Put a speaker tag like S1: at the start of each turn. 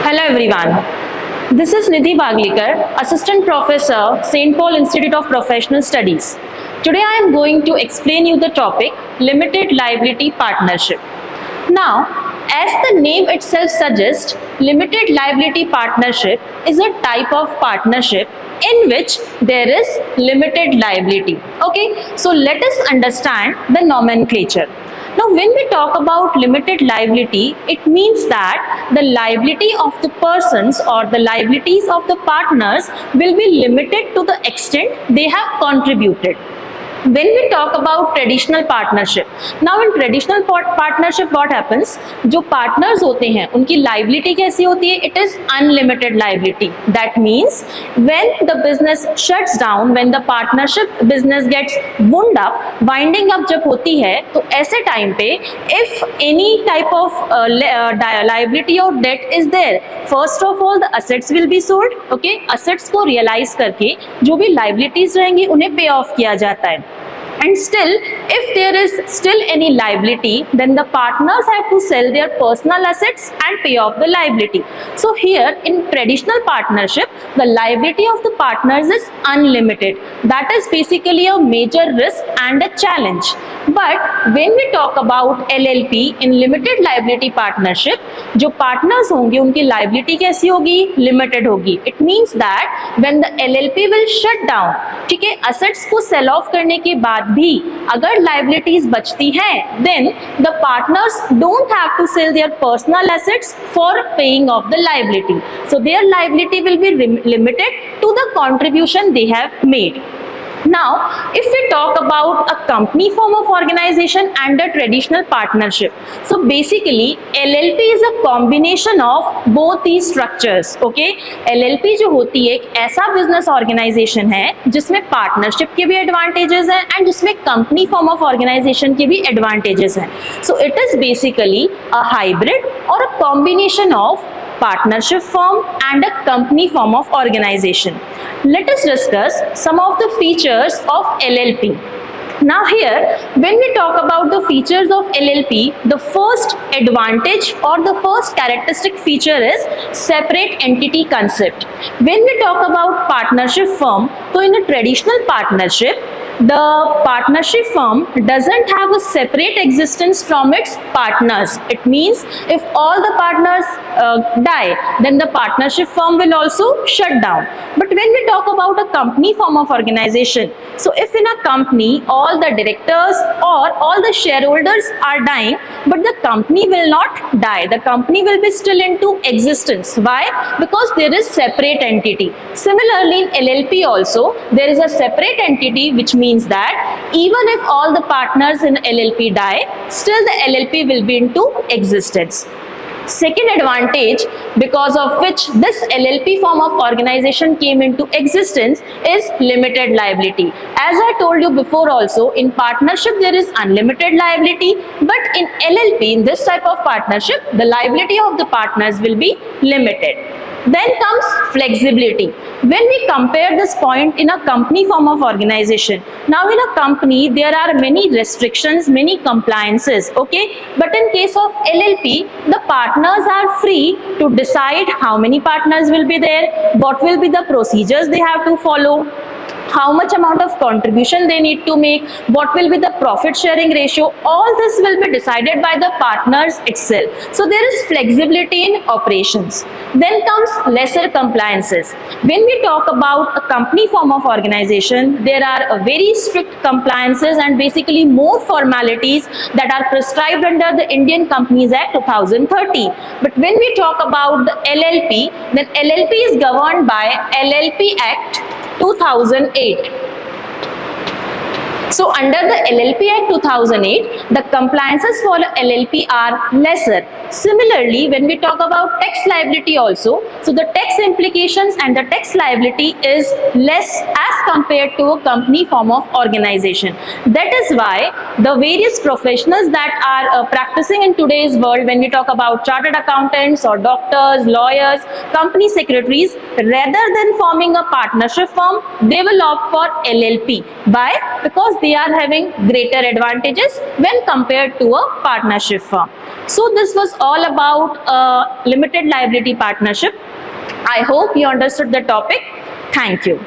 S1: Hello everyone. This is Nidhi Baglikar, Assistant Professor, St. Paul Institute of Professional Studies. Today I am going to explain you the topic Limited Liability Partnership. Now, as the name itself suggests, Limited Liability Partnership is a type of partnership in which there is limited liability. Okay, so let us understand the nomenclature. Now, when we talk about limited liability, it means that the liability of the persons or the liabilities of the partners will be limited to the extent they have contributed. When we talk about traditional partnership, now in traditional partnership what happens, जो partners होते हैं उनकी liability कैसी होती है? It is unlimited liability. That means when the business shuts down, when the partnership business gets wound up, winding up जब होती है तो ऐसे टाइम पे if any type of liability or debt is there, first of all the assets will be sold. Okay, assets को realize करके जो भी liabilities रहेंगी उन्हें pay off किया जाता है. And still, if there is still any liability, then the partners have to sell their personal assets and pay off the liability. So here in traditional partnership, the liability of the partners is unlimited. That is basically a major risk and a challenge. But when we talk about LLP in limited liability partnership, जो partners होंगे उनकी liability कैसी होगी? Limited होगी. It means that when the LLP will shut down, ठीक है, assets को sell off करने के बाद भी अगर liabilities बचती हैं, then the partners don't have to sell their personal assets for paying off the liability. So their liability will be limited to the contribution they have made. Now, if we talk about a company form of organization and a traditional partnership, so basically LLP is a combination of both these structures. Okay, LLP जो होती है एक ऐसा business organization है जिसमें partnership के भी advantages हैं and जिसमें company form of organization के भी advantages हैं. So it is basically a hybrid or a combination of partnership form and a company form of organization. Let us discuss some of the features of LLP. Now here, when we talk about the features of LLP, the first advantage or the first characteristic feature is separate entity concept. When we talk about partnership firm, so in a traditional partnership, the partnership firm doesn't have a separate existence from its partners. It means if all the partners die, then the partnership firm will also shut down. But when we talk about a company form of organization, so if in a company all the directors or all the shareholders are dying, but the company will not die, the company will be still into existence. Why? Because there is separate entity. Similarly in LLP also there is a separate entity, which means that even if all the partners in LLP die, still the LLP will be into existence. Second advantage because of which this LLP form of organization came into existence is limited liability. As I told you before also, in partnership there is unlimited liability, but in LLP, in this type of partnership, the liability of the partners will be limited. Then comes flexibility. When we compare this point in a company form of organization, now in a company there are many restrictions, many compliances, okay? But in case of LLP, the partners are free to decide how many partners will be there, what will be the procedures they have to follow, how much amount of contribution they need to make, what will be the profit sharing ratio. All this will be decided by the partners itself. So there is flexibility in operations. Then comes lesser compliances. When we talk about a company form of organization, there are very strict compliances and basically more formalities that are prescribed under the Indian Companies Act 2013. But when we talk about the LLP, then LLP is governed by LLP Act 2008. So under the LLP Act 2008, the compliances for LLP are lesser. Similarly, when we talk about tax liability also, so the tax implications and the tax liability is less as compared to a company form of organization. That is why the various professionals that are practicing in today's world, when we talk about chartered accountants or doctors, lawyers, company secretaries, rather than forming a partnership firm, they will opt for LLP. Why? Because they are having greater advantages when compared to a partnership firm. So this was all about limited liability partnership. I hope you understood the topic. Thank you.